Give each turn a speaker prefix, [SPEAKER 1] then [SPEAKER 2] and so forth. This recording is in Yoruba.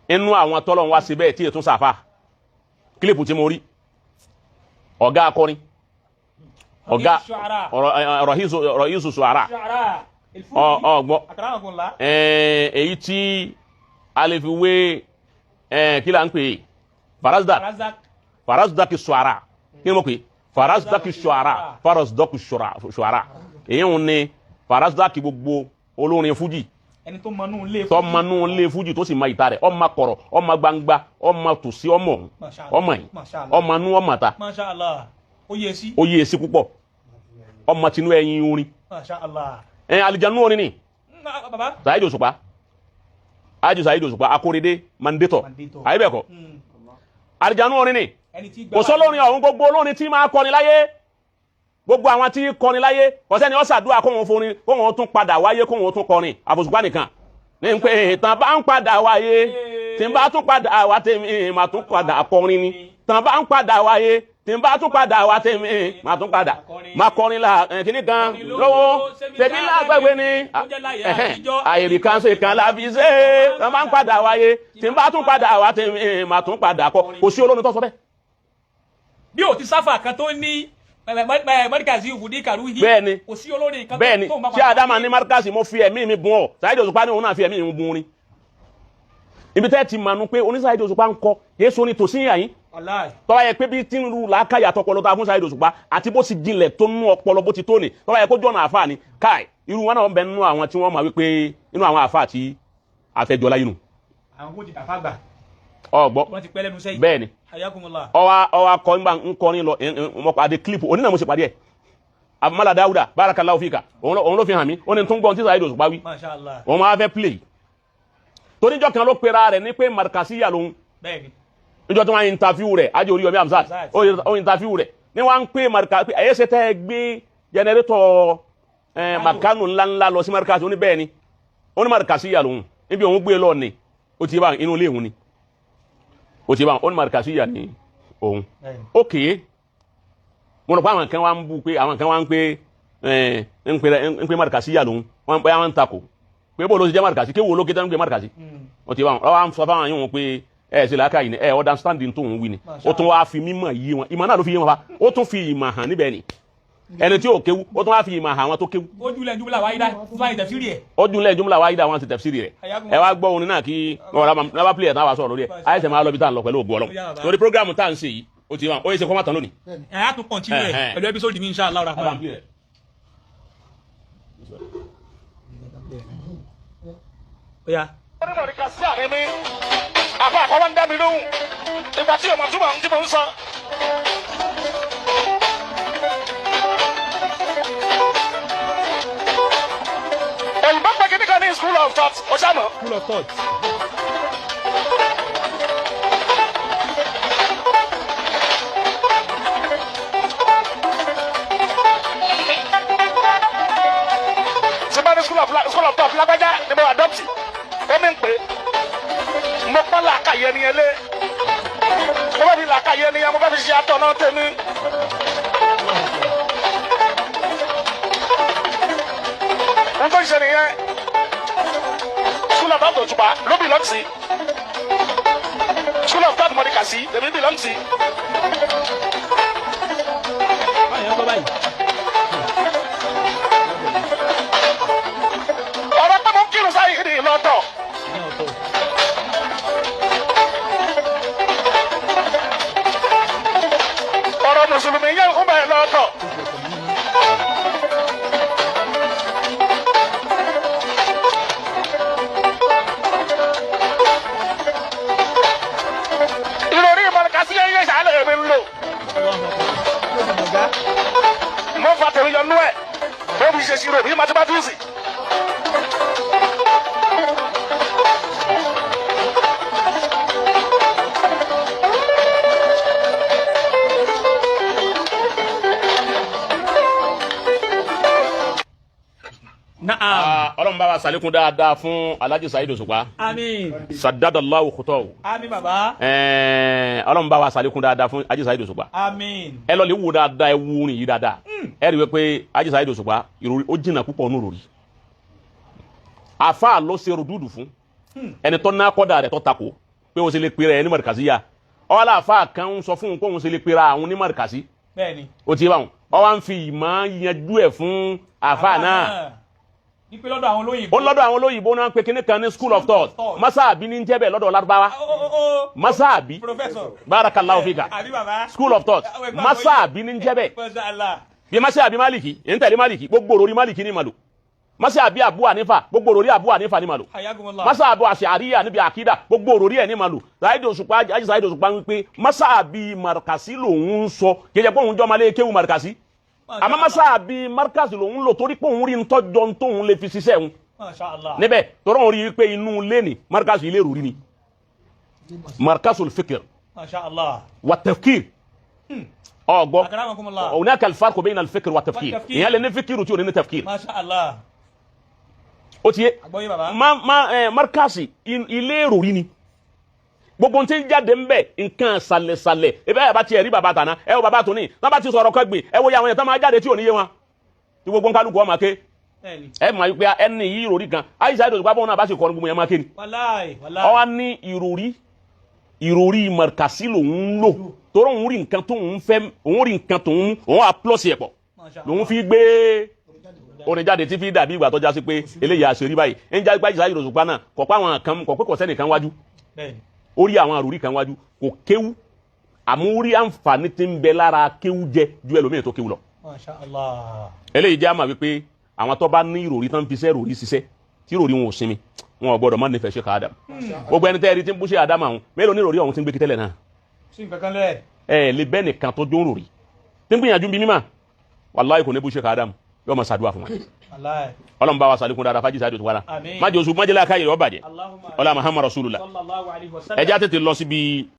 [SPEAKER 1] inú àwọn tọ́lọ́run wá síbẹ̀ tí ètò sàfà kílípù tí mo rí ọ̀gá akọrin ọ̀gá rọ̀hísù ṣùárà ọgbọ́ èyí tí a lè fi wé kí là ń pè Farazdak ṣùárà kí ni mo pè Farazdak ṣùárà èyí ń ní Farazdak gbogbo olórin fújì
[SPEAKER 2] ẹni tó manú lé
[SPEAKER 1] fújì tó sì ma ìta rẹ̀ ọmọ kọ̀rọ̀ ọmọ gbangba ọmọ tòsí ọmọ yìí ọmọ nú ọmọ ta
[SPEAKER 2] Masha Allah ó yé
[SPEAKER 1] sí púpọ̀ ọmọ tinú ẹyin orin
[SPEAKER 2] Masha Allah
[SPEAKER 1] alìjánu orin ni
[SPEAKER 2] baba
[SPEAKER 1] Saheed Òṣùpá ájú Saheed Òṣùpá akóredé mandator ayébẹ̀kọ́ alìjánu orin ni kò sọ lórin ọ̀hún gbogbo olórin tí máa kọrin láyé gbogbo àwọn tí kọrin láyé ọ̀sẹ́ni ó ṣàdúrà kó wọn forin kó wọn tún padà wáyé kó wọn tún kọrin àfòṣùpá nìkan ní pé tàn bá ń padà wáyé tí n bá tún padà wá tèmi mà tún padà kọrin ni tàn bá ń padà wáyé tí n bá tún padà wá tèmi mà tún padà má kọrin la kíní kan lówó tèmi lágbègbè ni àìrí kan ṣe kan láfi ṣe tàn bá ń padà wáyé tí n bá tún padà wá tèmi mà tún padà kọ kò sí olórin tó sọ bẹ́ẹ̀.
[SPEAKER 2] bí o ti sáfà kan tó ní markazi ìwúdí kàrú yìí
[SPEAKER 1] bẹ́ẹ̀ni
[SPEAKER 2] kò sí olórin kan
[SPEAKER 1] bẹ́ẹ̀ni tí Adama ní markazi mo fi ẹ̀mí mi bùn ọ́ Saheed Òṣùpá ní òun náà fi ẹ̀mí mi bùn orin ibi tẹ́ ti manu pé oní Saheed Òṣùpá ń kọ èso ni tòsí yàyín tọ́wá yẹ pé bí tí ń ru làákàyà tọpọlọ ta fún Saheed Òṣùpá àti bó ti jinlẹ̀ tó nú ọpọlọ bó ti tó ni tọ́wá yẹ kó jọ̀nà àfáà ni káì irú wọn náà ń bẹ nínú àwọn tí wọ́n máa wípé inú àwọn àfáà tí àfẹjọlá yìí nù.
[SPEAKER 2] àwọn kò ti tàfà gbà
[SPEAKER 1] ọgbọ
[SPEAKER 2] wọ́n ti pẹ́ lẹ́nu sẹ́yìn
[SPEAKER 1] bẹ́ẹ̀ni
[SPEAKER 2] ayakumullah
[SPEAKER 1] ọwọ́ akọ nkọrin lọ mo pàdé clip òní náà mo ṣe pàdé ẹ̀ Amala Dauda barakallahu fika òun ló fi hàn mí ó ní tún gbọ́n tí Saheed Òṣùpá wí
[SPEAKER 2] Masha Allah
[SPEAKER 1] òun máa fẹ́ play toríjọ́ kan ló pera rẹ̀ ní pé markasiya lòun
[SPEAKER 2] bẹ́ẹ̀ni
[SPEAKER 1] níjọ́ tí wọ́n interview rẹ̀ ajé Oríyọmí Hamzat ó interview rẹ̀ ní wọ́n ń pè markasi ẹ̀yẹ́ ṣe tẹ́ gbé jẹnẹrétọ̀ makanu ńláńlá lọ sí markasi ó ní bẹ́ẹ̀ ni ó ní markasiya lòun níbi òun gbé lọ ni ó ti bá inú ilé òun ni ó ti bá ó ní markasiya ní òun ókè mo rò pé àwọn kan wá ń bú pé àwọn kan wá ń pé ń pè markasiya lòun wọ́n pẹ́ àwọn ń takò pé bó ló ti jẹ́ markasi kéwò ló kéta ń gbé markasi ó ti bá wọn wá ń sọ fáwọn yín wọn pé ṣe làákà yìí ni understanding tó ń wí ni ó tún wá fi mímọ̀ yí wọn ìmọ̀ náà ló fi yí wọn fa ó tún fi ìmọ̀ hàn níbẹ̀ ni ẹni tí ò kéwú ó tún wá fi ìmọ̀ hàn àwọn tó kéwú.
[SPEAKER 2] ojúlẹ̀ jumla wáyídá fún àyè tẹ̀fsírì ẹ̀.
[SPEAKER 1] ojúlẹ̀ jumla wáyídá wọn ti tẹ̀fsírì rẹ̀ ẹ wá gbọ́ orin náà kí ọ̀rọ̀ play ẹ̀ náà wá sọ̀rọ̀ lórí ẹ̀ àyẹ̀sẹ̀ máa lọ bí tá à ń lọ pẹ̀lú ògbó ọlọ́run lórí programu tá à ń ṣe yìí ó ti wọn ó yẹ ṣe kọ́mọ̀tàn lónìí.
[SPEAKER 2] ẹ̀ á tún continue ẹ̀ pẹ̀lú episode mi inshallah rahman.
[SPEAKER 3] orí kasi àárín mi àfa àkọ́wọ́ ń dá mi lóhùn ìgbà tí ọmọ túbọ̀ ń tí mo ń sọ. òyìnbó pé kíní kan ní school of thought ọ̀sánà.
[SPEAKER 2] School of thought.
[SPEAKER 3] Somebody school of thought lágbájá ni mo adopt ó mi ń pè mo pọ́n làákàyè ni ẹlé mo bá fi làákàyè ni ẹ mo bá fi ṣe àtọ̀ náà tèmi. n tó ń ṣe nìyẹn school of thought Òṣùpá ló belong sí school of thought mọ̀nìkà sí lèmi belong sí. ọ̀rọ̀ pé mo ń kírun sáyé ní ìlọ́tọ̀. ọ̀rọ̀ mùsùlùmí yẹn ń bẹ̀ lọ́tọ̀. ìròrí ìmọ̀lẹ́kàsí yẹn yẹn ṣàlẹ̀ èmi ń lò. mo fa tèmi yọ nú ẹ̀ mo fi ṣe ṣirò bí mathematics.
[SPEAKER 1] ọlọ́run bá wa sàlékún dáadáa fún Alhaji Saheed Òṣùpá.
[SPEAKER 2] àmín.
[SPEAKER 1] Sadadallahu khutahu.
[SPEAKER 2] àmín bàbá.
[SPEAKER 1] ọlọ́run bá wa sàlékún dáadáa fún Alhaji Saheed Òṣùpá.
[SPEAKER 2] àmín.
[SPEAKER 1] ẹ lọ lè wo dáadáa ẹ wo orin yìí dáadáa. ẹ rí i pé Alhaji Saheed Òṣùpá ìròrí ó jìnnà púpọ̀ nù ròrí. àfa ló ṣe ròdúdù fún ẹni tó ná kọ́dà rẹ̀ tó takò pé òun ṣe lè pera ẹ ní markaziya ọlá àfa kan sọ fún un pé òun ṣe lè pera àwọn ní markazi
[SPEAKER 2] bẹ́ẹ̀ni
[SPEAKER 1] ó ti bá wọn ọ wá ń fi ìmọ̀ yanjú ẹ̀ fún àfa náà
[SPEAKER 2] ní pé lọ́dọ̀ àwọn olóyìnbó
[SPEAKER 1] ó lọ́dọ̀ àwọn olóyìnbó náà pé kíní kan ní school of thought masáàbí ní jẹ́ bẹ́ẹ̀ lọ́dọ̀ Lárúbáwá masáàbí
[SPEAKER 2] professor
[SPEAKER 1] barakallahu fika
[SPEAKER 2] àbí bàbá
[SPEAKER 1] school of thought masáàbí ní jẹ́ bẹ́ẹ̀
[SPEAKER 2] mashallah
[SPEAKER 1] bí masáàbí Málìkì èyí ń tẹ̀lé Málìkì gbogbo òròrí Málìkì ní màlò masáàbí Abu Hanifa gbogbo òròrí Abu Hanifa ní màlò
[SPEAKER 2] hayakumullah
[SPEAKER 1] masáàbí Ash'ariyya níbi àkídà gbogbo òròrí ẹ̀ ní màlò Saheed Òṣùpá Haji Saheed Òṣùpá ń pé masáàbí markasi lòun ń sọ kéjẹ pé òun jọ malé kéwù markasi àmọ́ masáàbí markasi lòun lò torí pé òun rí ntọ́jọ́ tóun lè fi ṣiṣẹ́ òun
[SPEAKER 2] mashallah
[SPEAKER 1] níbẹ̀ tọ́rọ̀ òun rí i pé inú ilé ni markasi ilé rúrí ni markasul fikr
[SPEAKER 2] mashallah
[SPEAKER 1] wa tafkir ọgbọ́
[SPEAKER 2] akramakumullah
[SPEAKER 1] hunaka al-farqu bayna al-fikr wa tafkir
[SPEAKER 2] Wa-tafkir.
[SPEAKER 1] ìyẹn lè ní fikiru tí ò ní ní tafkir
[SPEAKER 2] mashallah
[SPEAKER 1] ó ti yé
[SPEAKER 2] àgbọ́yé bàbá
[SPEAKER 1] markasi ilé rúrí ni gbogbo tí ń jáde ń bẹ nǹkan sàlẹ̀sàlẹ̀ ebe ẹ̀ bá tiẹ̀ rí bàbá tàná ẹ wo bàbá tó ní náà bá ti sọ̀rọ̀ kẹ́gbìn ẹ wo ya àwọn yẹn tán máa jáde tí ò ní yé wọn tí gbogbo nkálukú ọmọ ké
[SPEAKER 2] bẹ́ẹ̀ni
[SPEAKER 1] ẹ máa pé ẹni yìí ìròrí kan àyíṣà ìdòdò pápá náà bá sì kọrin gbogbo yẹn máa ké ni.
[SPEAKER 2] wàláì
[SPEAKER 1] ọwọ́ ní ìròrí markasi lòun ń lò torí òun rí nǹkan tó ń fẹ́ òun rí nǹkan tó ń òun á plọ́sì ẹ̀ pọ̀ lòun fi gbé orin jáde tí fi dàbí ìgbà tó já sí pé eléyìí àṣírí báyìí ń já gbájú sáyé ìròsùpá náà kọ̀pá àwọn kan kọ̀pẹ́ kọ̀sẹ́nìkan wájú
[SPEAKER 2] bẹ́ẹ̀ni
[SPEAKER 1] ó rí àwọn àròrí kan wájú kò kéwú àmọ́ ó rí àǹfààní tí ń bẹ lára kéwú jẹ ju ẹlòmíràn tó kéwú lọ.
[SPEAKER 2] mashallah
[SPEAKER 1] eléyìí jẹ́ àmà wípé àwọn tó bá ní ìròrí tán fi iṣẹ́ ìròrí ṣiṣẹ́ tí ìròrí wọn ò sinmi wọn ò gbọdọ̀ má nífẹ̀ẹ́ Sheikh Adam. gbogbo ẹni tẹ́ ẹni tí ń bú Sheikh Adam àwọn mélòó ní ìròrí ọ̀hún tí ń gbé kí tẹ́lẹ̀ náà.
[SPEAKER 2] sí nǹkan kan lẹ̀
[SPEAKER 1] ẹ lè bẹ́ẹ̀ nìkan tó jó ń ròrí tí ń gbìyànjú bí mímà wàláhì kò ní bú Sheikh Adam yóò máa ṣàdúrà fún wa.
[SPEAKER 2] wàláì
[SPEAKER 1] ọlọ́run bá wa sàlékún dáadáa fájì sáà dòtú wàrà
[SPEAKER 2] Àmín.
[SPEAKER 1] májèlé oṣù májèlé akáyè rẹ̀ ó bàjẹ́
[SPEAKER 2] allahumma
[SPEAKER 1] ọlá Muhammad Rasulullah
[SPEAKER 2] sallallahu alaihi wasallam
[SPEAKER 1] ẹjá tètè lọ síbi